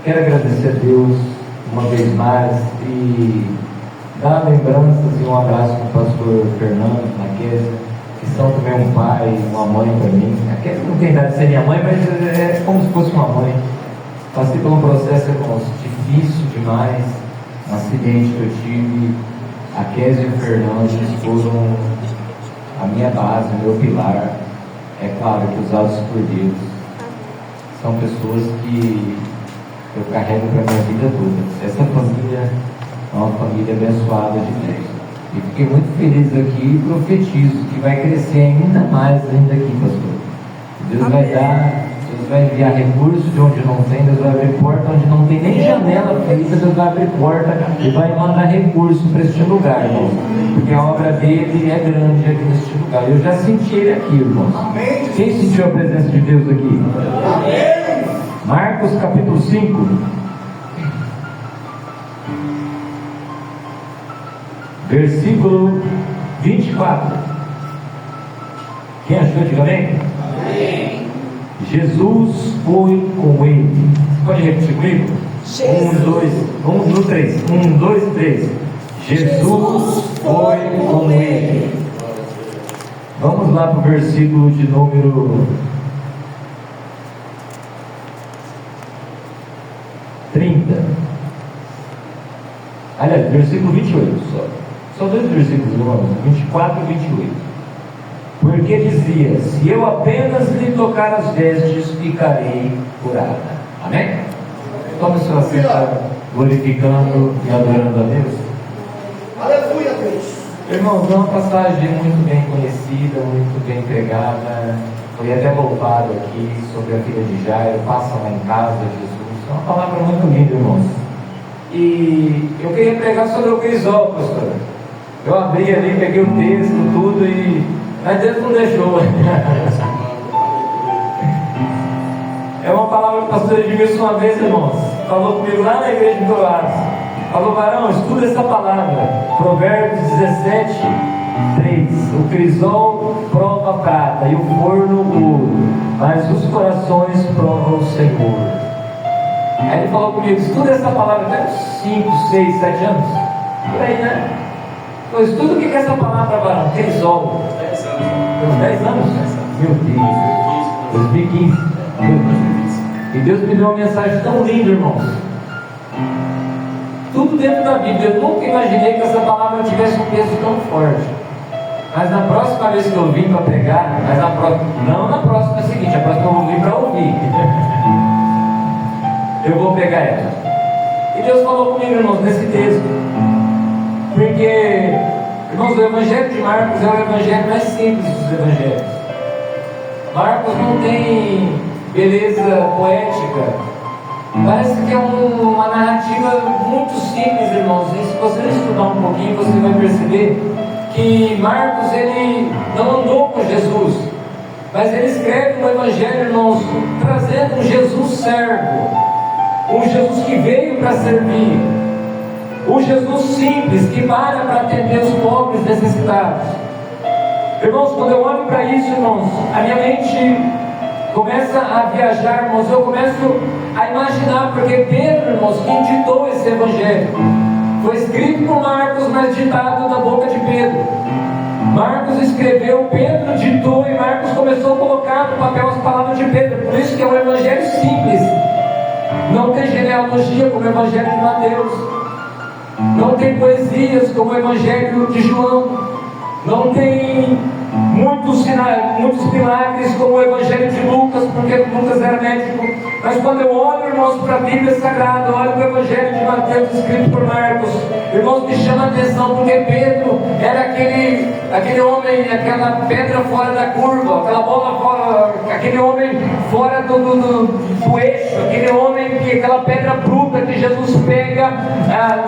Quero agradecer a Deus uma vez mais e dar lembranças e um abraço para o pastor Fernando, na Kézia, que são também um pai e uma mãe para mim. A Kézia não tem idade de ser minha mãe, mas é como se fosse uma mãe. Passei por um processo, irmãos, difícil demais, um acidente que eu tive. A Kézia e o Fernando foram a minha base, o meu pilar. É claro que usados por Deus. São pessoas que eu carrego para a minha vida toda. Essa família é uma família abençoada de Deus. E fiquei muito feliz aqui e profetizo que vai crescer ainda mais ainda aqui, pastor. Deus vai dar, Deus vai enviar recursos de onde não tem, Deus vai abrir porta onde não tem nem janela feita, Deus vai abrir porta e vai mandar recursos para este lugar, irmão. Porque a obra dele é grande aqui neste lugar. Eu já senti ele aqui, irmãos. Quem sentiu a presença de Deus aqui? Amém. Marcos capítulo 5, versículo 24. Quem achou, diga amém? Amém. Jesus foi com ele. Pode repetir comigo? Um, dois, três. Jesus foi com ele. Vamos lá para o versículo de número 30. Aliás, versículo 28 só. Só dois versículos, irmãos, 24 e 28. Porque dizia: se eu apenas lhe tocar as vestes, ficarei curada. Amém? Tome sua senta, glorificando e adorando a Deus. Aleluia, Deus. Irmãos, é uma passagem muito bem conhecida, muito bem pregada. Foi até louvado aqui sobre a filha de Jairo. Passa lá em casa, Jesus. É uma palavra muito linda, irmãos. E eu queria pregar sobre o crisol, pastor. Eu abri ali, peguei o texto, tudo, mas Deus não deixou. É uma palavra que o pastor Edmilson uma vez, irmãos, falou comigo lá na igreja de Dourados. Falou: varão, estuda essa palavra. Provérbios 17, 3. O crisol prova a prata e o forno o ouro, mas os corações provam o Senhor. Aí ele falou comigo: estuda essa palavra até uns 5, 6, 7 anos. Por aí, né? Eu estudo o que é essa palavra, varão? Crisol. 10 anos. Uns 10 anos? Meu Deus. 2015. Meu Deus. E Deus me deu uma mensagem tão linda, irmãos. Tudo dentro da Bíblia. Eu nunca imaginei que essa palavra tivesse um peso tão forte. Mas na próxima vez que eu vim para pregar, não na próxima seguinte, a próxima eu vou vir para ouvir. Eu vou pegar ela. E Deus falou comigo, irmãos, nesse texto. Porque, irmãos, o Evangelho de Marcos é o evangelho mais simples dos evangelhos. Marcos não tem beleza poética. Parece que é uma narrativa muito simples, irmãos. E se você estudar um pouquinho, você vai perceber que Marcos, ele não andou com Jesus, mas ele escreve um evangelho, irmãos, trazendo um Jesus servo, um Jesus que veio para servir, um Jesus simples, que para atender os pobres necessitados. Irmãos, quando eu olho para isso, irmãos, a minha mente começa a viajar, irmãos. Eu começo a imaginar, porque Pedro, irmãos, quem ditou esse evangelho, foi escrito por Marcos, mas ditado da boca de Pedro. Marcos escreveu, Pedro ditou, e Marcos começou a colocar no papel as palavras de Pedro. Por isso que é um evangelho simples. Não tem genealogia como o evangelho de Mateus, não tem poesias como o evangelho de João, não tem muitos milagres como o evangelho de Lucas, porque Lucas era médico. Mas quando eu olho, irmãos, para a Bíblia Sagrada, olho para o evangelho de Mateus escrito por Marcos, irmãos, me chama a atenção, porque Pedro era aquele homem, aquela pedra fora da curva, aquela bola fora, aquele homem fora do eixo, aquele homem, aquela pedra bruta que Jesus pega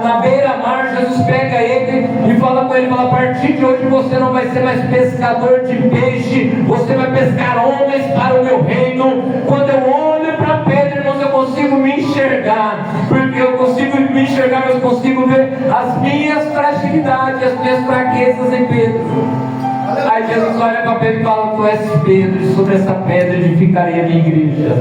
na beira-mar. Jesus pega ele e fala com ele, fala: a partir de hoje você não vai ser mais pescador de peixe, você vai pescar homens para o meu reino. Quando eu olho para Pedro, irmãos, eu consigo me enxergar, porque eu consigo me enxergar, mas eu consigo ver as minhas fragilidades, as minhas fraquezas em Pedro. Aí Jesus olha para Pedro e fala: tu és Pedro, e sobre essa pedra edificarei a minha igreja,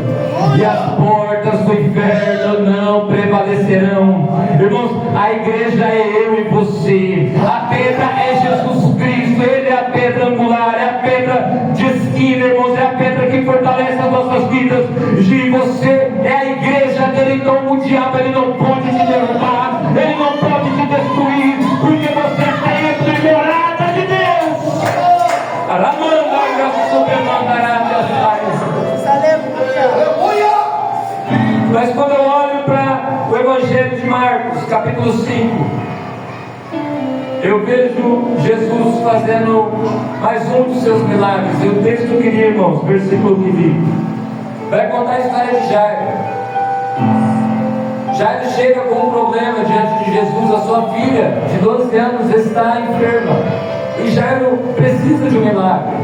e as portas do inferno não prevalecerão. Irmãos, a igreja é eu e você. A pedra é Jesus Cristo. Ele é a pedra angular, é a pedra de esquina, irmãos, é a pedra que fortalece as nossas vidas. E você é a igreja dele. Então o diabo, ele não pode te derrubar, ele não pode te destruir, porque você é templo e morada de Deus. Mas quando eu olho para o Evangelho de Marcos, capítulo 5, eu vejo Jesus fazendo mais um dos seus milagres. E o texto que li, irmãos, versículo que li, vai contar a história de Jairo. Jairo chega com um problema diante de Jesus. A sua filha de 12 anos está enferma, e Jairo precisa de um milagre,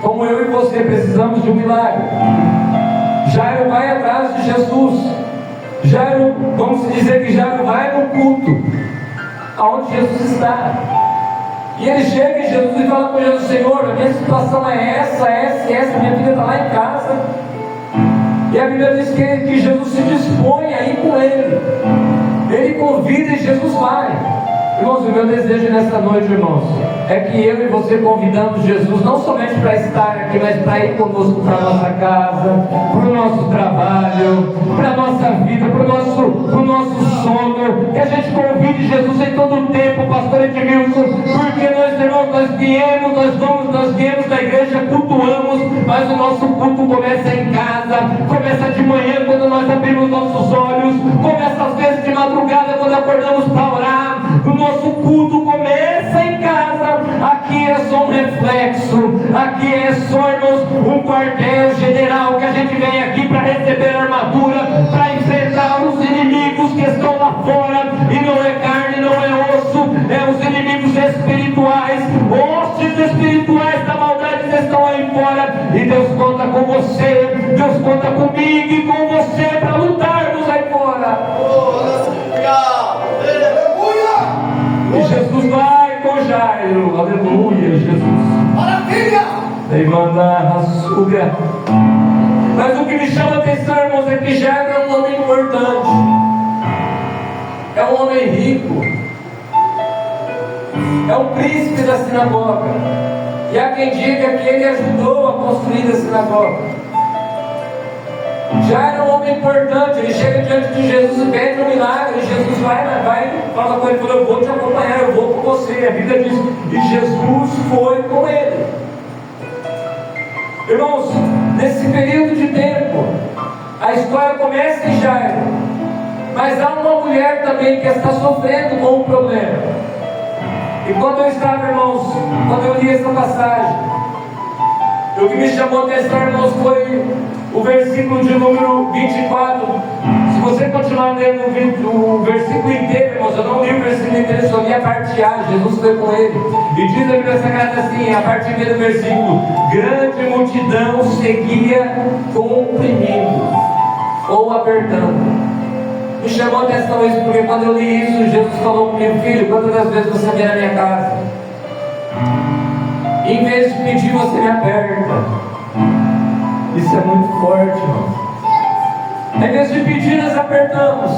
como eu e você precisamos de um milagre. Jairo vai atrás de Jesus. Jairo, vamos dizer que Jairo vai no culto aonde Jesus está, e ele chega em Jesus e fala com Jesus: Senhor, a minha situação é essa, minha filha está lá em casa. E a Bíblia diz que Jesus se dispõe a ir com ele. Ele convida e Jesus vai. Irmãos, o meu desejo nessa noite, irmãos, é que eu e você convidamos Jesus não somente para estar aqui, mas para ir conosco para a nossa casa, para o nosso trabalho, para a nossa vida, para o nosso sono. Que a gente convide Jesus em todo o tempo, pastor Edmilson, porque nós, irmãos, nós viemos da igreja, cultuamos, mas o nosso culto começa em casa, começa de manhã quando nós abrimos nossos olhos, começa às vezes de madrugada quando acordamos para orar. O nosso culto começa em casa. Aqui é só um reflexo, aqui é só, irmãos, um quartel general, que a gente vem aqui para receber armadura, para enfrentar os inimigos que estão lá fora, e não é carne, não é osso, é os inimigos espirituais, hostes espirituais da maldade que estão aí fora, e Deus conta com você, Deus conta comigo e com você para lutarmos aí fora. E Jesus vai com Jairo, aleluia, Jesus. Maravilha! Ele manda a suga. Mas o que me chama a atenção, irmãos, é que Jairo é um homem importante, é um homem rico, é um príncipe da sinagoga, e há quem diga que ele ajudou a construir a sinagoga. Jairo é um homem importante. Ele chega diante de Jesus e pede um milagre. Jesus vai, fala com ele, fala: eu vou te acompanhar, eu vou com você. A Bíblia diz, e Jesus foi com ele. Irmãos, nesse período de tempo, a história começa em Jairo, mas há uma mulher também que está sofrendo com um problema. E quando eu estava, irmãos, quando eu li essa passagem, o que me chamou a atenção, irmãos, foi o versículo de número 24. Se você continuar lendo o versículo inteiro, irmãos, eu não li o versículo inteiro, só li a parte A. Jesus foi com ele. E diz a Bíblia Sagrada assim, a partir do versículo: grande multidão seguia comprimindo ou apertando. Me chamou a atenção isso, porque quando eu li isso, Jesus falou comigo: filho, quantas das vezes você vem na minha casa, em vez de pedir, você me aperta? Isso é muito forte, irmão. Em vez de pedir, nós apertamos,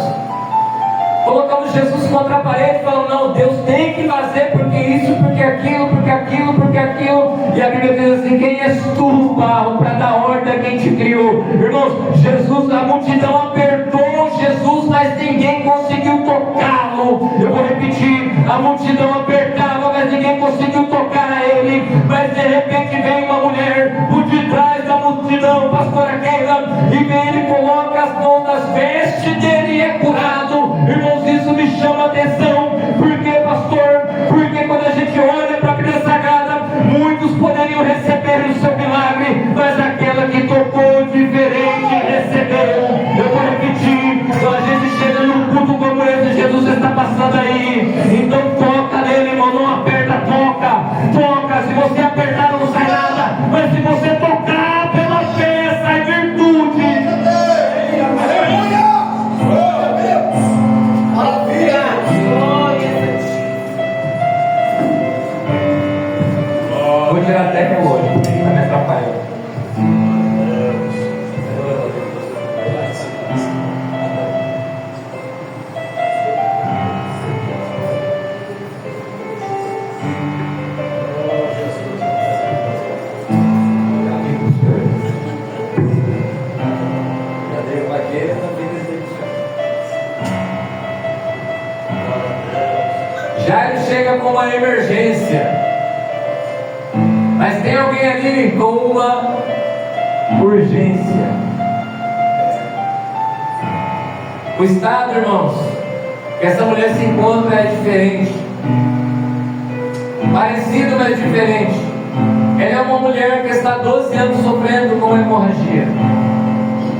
colocamos Jesus contra a parede, falando: não, Deus tem que fazer, porque isso, porque aquilo, porque aquilo, porque aquilo. E a Bíblia diz assim: quem és tu, barro, para dar ordem a quem te criou? Irmãos, Jesus, a multidão apertou Jesus, mas ninguém conseguiu tocá-lo. Eu vou repetir: a multidão apertava, mas ninguém conseguiu tocar a ele. Mas de repente vem uma mulher por detrás da multidão, pastora Keila, e vem, ele coloca as mãos nas vestes dele e é curado. Irmãos, isso me chama a atenção. Por quê, pastor? Porque quando a gente olha para a Bíblia Sagrada, muitos poderiam receber o seu milagre, mas aquela que tocou diferente recebeu. Eu vou repetir: quando a gente chega num culto como esse, Jesus está passando aí. Então toca nele, irmão, não aperta, toca. Se você apertar, não sai nada, mas se você tocar pela fé, sai virtude. chega com uma emergência, mas tem alguém ali com uma urgência. O estado, irmãos, que essa mulher se encontra é diferente, parecido, mas diferente. Ela é uma mulher que está há 12 anos sofrendo com hemorragia.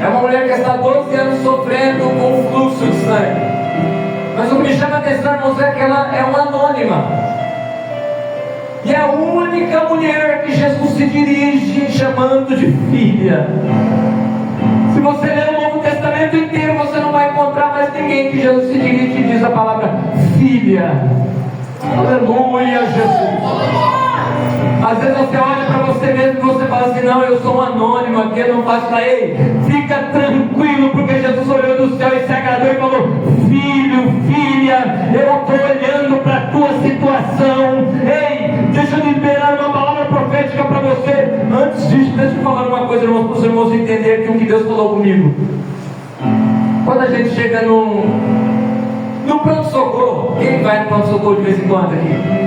É uma mulher que está há 12 anos sofrendo com fluxo de sangue. Mas o que me chama a atenção, irmãos, é que ela é uma anônima. E é a única mulher que Jesus se dirige chamando de filha. Se você ler o Novo Testamento inteiro, você não vai encontrar mais ninguém que Jesus se dirige e diz a palavra filha. Aleluia, Jesus. Às vezes você olha para você mesmo e você fala assim: não, eu sou um anônimo aqui, eu não faço nada. Ei, fica tranquilo, porque Jesus olhou do céu e se agradou e falou: filho, filha, eu estou olhando para a tua situação. Ei, deixa eu liberar uma palavra profética para você. Antes disso, deixa eu falar uma coisa, irmãos, para os irmãos entenderem o que Deus falou comigo. Quando a gente chega no pronto-socorro, quem vai no pronto-socorro de vez em quando aqui?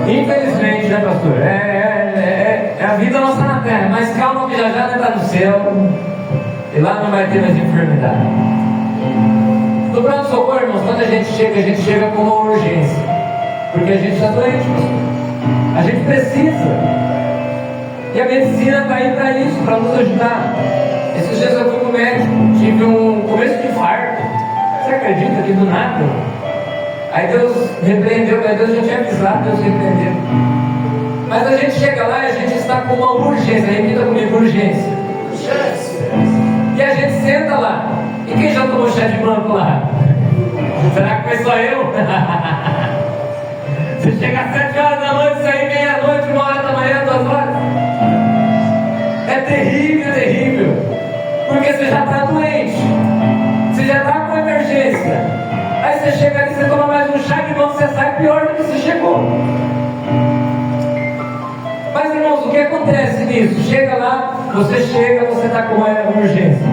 Infelizmente, né, pastor? É a vida nossa na terra, mas calma que já já está no céu e lá não vai ter mais enfermidade. No pronto-socorro, irmãos, quando a gente chega com uma urgência, porque a gente está doente, pastor. A gente precisa, e a medicina está aí para isso, para nos ajudar. Esses dias eu fui para o médico, tive um começo de infarto. Você acredita que do nada? Aí Deus repreendeu, mas Deus já tinha avisado, Deus repreendeu. Mas a gente chega lá e a gente está com uma urgência, repita comigo, urgência. E a gente senta lá. E quem já tomou chá de banco lá? Será que foi só eu? Você chega às 7 horas da noite, sair meia-noite, 1 hora da manhã, 2 horas. É terrível, terrível. Porque você já está doente. Você já está com emergência. Aí você chega ali, você toma mais um chá de banco, você sai pior do que você chegou. Mas, irmãos, o que acontece nisso? Chega lá, você está com uma urgência.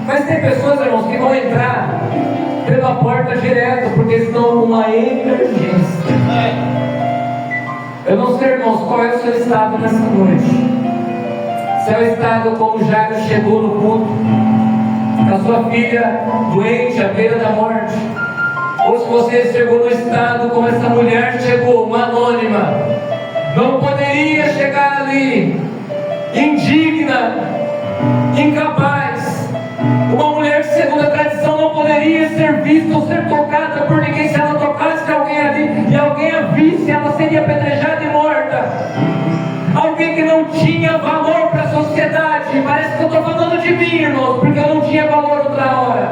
Mas tem pessoas, irmãos, que vão entrar pela porta direto, porque estão com uma emergência. Eu não sei, irmãos, qual é o seu estado nessa noite. Se é o estado como Jairo chegou no culto, com a sua filha doente, à beira da morte, ou se você chegou no estado como essa mulher chegou, uma anônima, não poderia chegar ali, indigna, incapaz, uma mulher que segundo a tradição não poderia ser vista ou ser tocada por ninguém. Se ela tocasse alguém ali e alguém a visse, ela seria apedrejada e morta. Alguém que não tinha valor para a sociedade. Parece que eu estou falando de mim, irmãos, porque eu não tinha valor outra hora.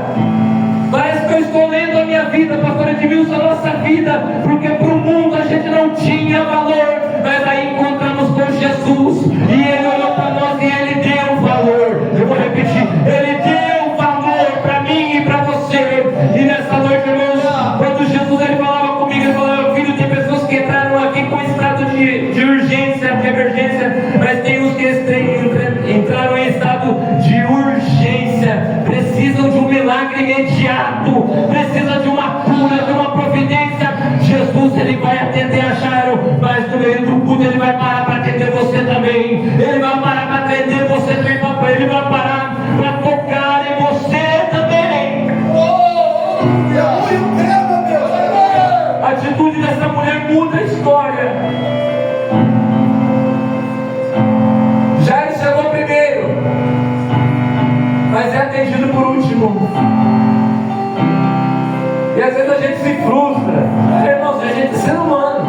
Parece que eu estou lendo a minha vida, pastor Edmilson, a nossa vida, porque para o mundo a gente não tinha valor. Mas aí encontramos com Jesus e Ele olhou para nós e Ele deu valor. Eu vou repetir, Ele deu valor para mim e para você. E nessa noite, irmãos, quando Jesus ele falava comigo, ele falava: meu filho, tem pessoas que entraram aqui com estado de urgência, de emergência, mas tem os que entraram em estado de urgência, precisam de um milagre imediato, precisam de uma cura, de uma providência. Jesus ele vai atender a Jairo, mas no meio do culto ele vai parar para atender você também. Ele vai parar para atender você também, papai. Ele vai parar para tocar em você também. A atitude dessa mulher muda a história. Jairo chegou primeiro, mas é atendido por último. E às vezes a gente se frustra. Irmãos, a gente é ser humano.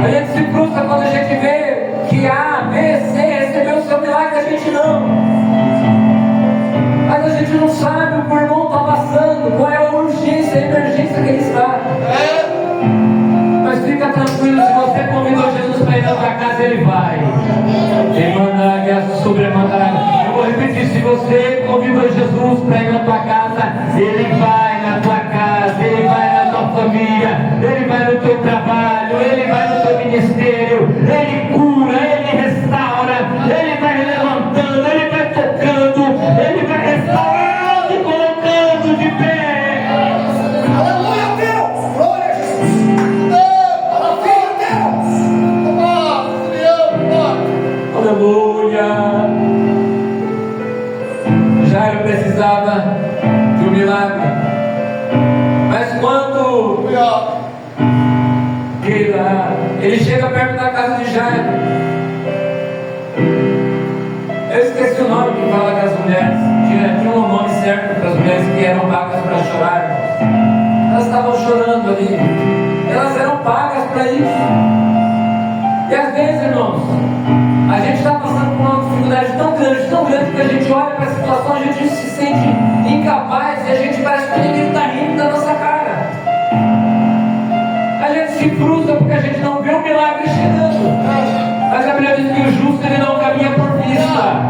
A gente se frustra quando a gente vê que A, B, C recebeu o seu milagre, a gente não. Mas a gente não sabe o que o irmão está passando, qual é a urgência, a emergência que ele está. Mas fica tranquilo, se você convidou Jesus para ir na sua casa, ele vai. Ele manda a guerra sobremandará. Eu vou repetir, se você convidou Jesus para ir na tua casa, ele vai na tua casa, ele vai na tua família, ele vai no teu trabalho, ele vai no teu ministério, ele cura, ele restaura, ele vai levantando, ele vai tocando, ele vai restaurando e colocando de pé. milagre. Mas quando ele chega perto da casa de Jairo, eu esqueci o nome que fala das mulheres. Tinha um nome certo para as mulheres que eram pagas para chorar. Elas estavam chorando ali. Elas eram pagas para isso. E às vezes, irmãos, a gente está passando por uma dificuldade tão grande que a gente olha para a situação, a gente se sente incapaz e a gente parece que ninguém está rindo da nossa cara. A gente se frustra porque a gente não vê o milagre chegando. Mas a Bíblia diz que o justo ele não caminha por vista.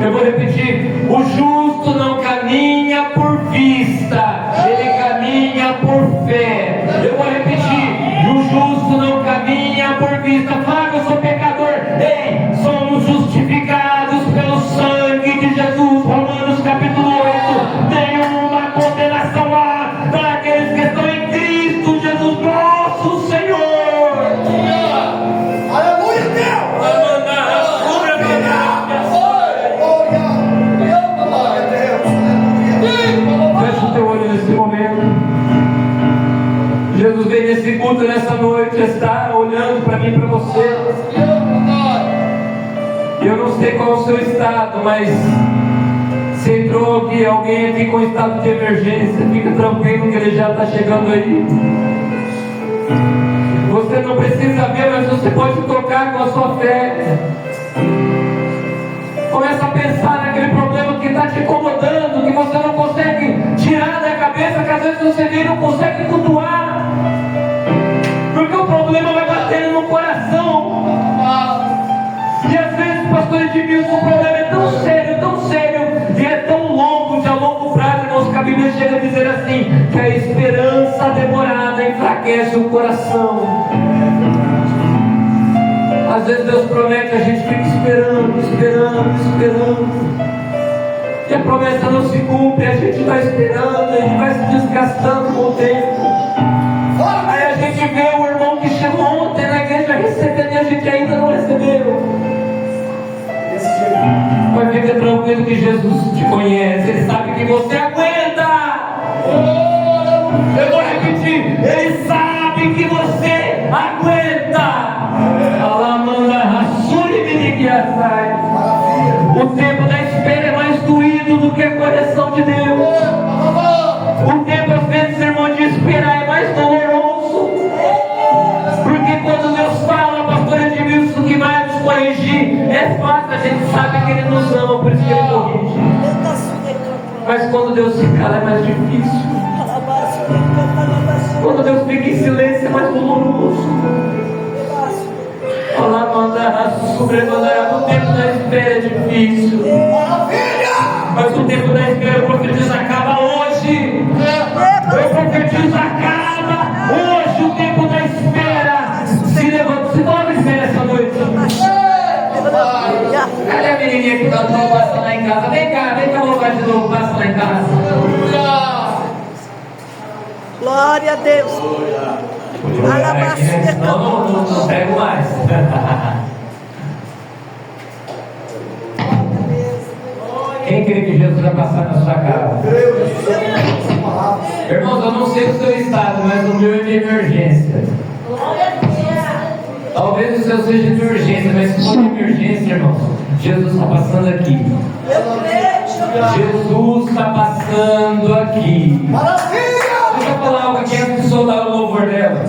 Eu vou repetir: o justo não caminha por vista, ele caminha por fé. Eu vou repetir: o justo não caminha por vista. Flávio, eu sou pecador. Ei, somos justificados pelo sangue de Jesus. Romanos capítulo 8. Tem uma condenação lá daqueles que estão em Cristo Jesus, nosso Senhor. Aleluia, Deus! Fecha o teu olho nesse momento. Jesus veio nesse culto nessa noite, está olhando para mim e para você. Eu não sei qual é o seu estado, mas se entrou aqui alguém aqui com estado de emergência, fica tranquilo que ele já está chegando aí. Você não precisa ver, mas você pode tocar com a sua fé. Começa a pensar naquele problema que está te incomodando, que você não consegue tirar da cabeça, que às vezes você vê e não consegue cultuar. Porque o problema vai batendo no coração. E às vezes, pastor Edmilson, o problema é tão sério, e é tão longo, de a longo prazo, irmãos, que a Bíblia chega a dizer assim, que a esperança demorada enfraquece o coração. Às vezes Deus promete, a gente fica esperando. E a promessa não se cumpre, a gente vai esperando, a gente vai se desgastando com o tempo. Aí a gente vê o irmão que chegou ontem na igreja recebendo e a gente ainda não recebeu. Mas fica tranquilo que Jesus te conhece, Ele sabe que você aguenta. Eu vou repetir, Ele sabe que você aguenta. O tempo da espera é mais doído do que a correção de Deus. O tempo, às vezes, irmão, de esperar é mais doloroso. Porque quando Deus fala, pastor Edmilson, que vai nos corrigir, é fácil, a gente sabe que Ele nos ama, por isso que Ele corrige. Mas quando Deus se cala é mais difícil. Quando Deus fica em silêncio é mais doloroso. O tempo da espera é difícil. Mas o tempo da espera, eu profetizo, acaba hoje. Eu profetizo, acaba hoje o tempo da espera. Se levanta, se toma espera essa noite. Cadê a menininha que cantou, passa lá em casa? Vem cá louvar de novo, passa lá em casa. Glória a Deus. Não pego mais. Quem crê que Jesus vai passar na sua casa? Irmãos, eu não sei o seu estado, mas o meu é de emergência. Talvez o seu seja de urgência, mas se for de emergência, irmãos, Jesus está passando aqui. Jesus está passando aqui. Deixa eu falar algo aqui antes de soltar o louvor dela.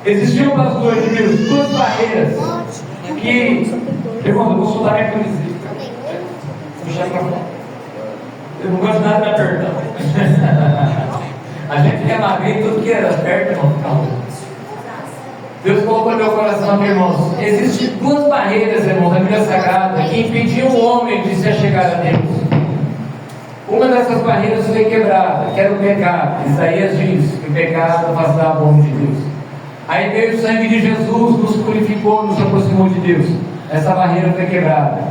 Existiam, pastor de Deus, duas barreiras que, irmão, eu vou soltar minha camiseta. Puxar pra fora. Eu não gosto nada de apertar. A gente quer magrinho, tudo que era perto, irmão, calma. Deus colocou no meu coração aqui, irmãos. Existem duas barreiras, irmãos, da Bíblia Sagrada que impediam o homem de se chegar a Deus. Uma dessas barreiras foi quebrada, que era o pecado. Isaías diz que o pecado afastava o homem de Deus. Aí veio o sangue de Jesus, nos purificou, nos aproximou de Deus. Essa barreira foi quebrada.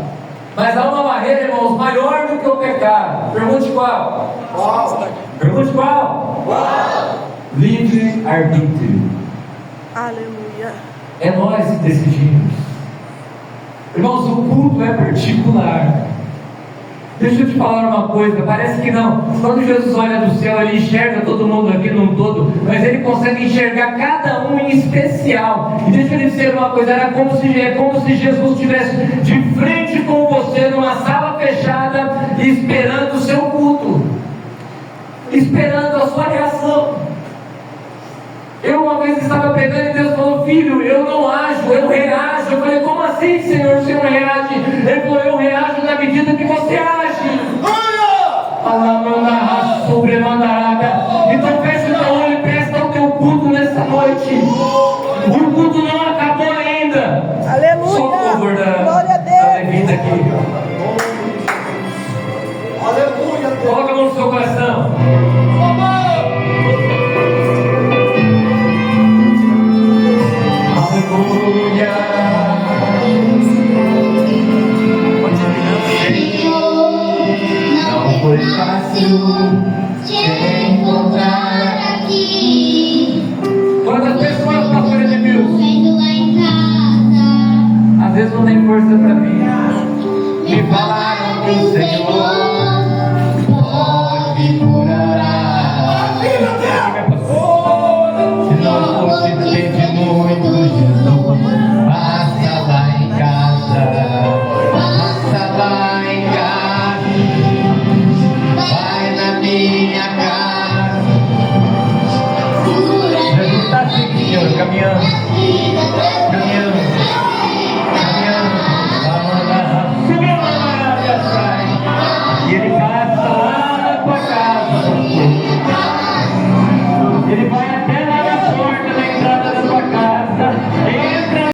Mas há uma barreira, irmãos, maior do que o pecado. Pergunte qual? Pergunte qual? Livre-arbítrio. Aleluia. É nós que decidimos. Irmãos, o culto é particular. Deixa eu te falar uma coisa, parece que não. Quando Jesus olha do céu, ele enxerga todo mundo aqui num todo, mas ele consegue enxergar cada um em especial. E deixa eu lhe dizer uma coisa, é como se Jesus estivesse de frente com você numa sala fechada, esperando o seu culto, esperando a sua reação. Eu uma vez estava pregando e Deus falou: filho, eu não ajo, eu reajo. Eu falei: como assim, Senhor, o Senhor reage? Ele falou: eu reajo na medida que você age. Então fecha o teu olho e presta o teu culto nessa noite. O culto não acabou ainda. Aleluia. Só o louvor Glória a da Deus. Levita aqui. Aleluia, Deus. Coloca a mão no seu coração. Aleluia. Não foi fácil te encontrar aqui. Quantas pessoas, pastor Edmilson? Vendo lá em casa. Às vezes não tem força para mim.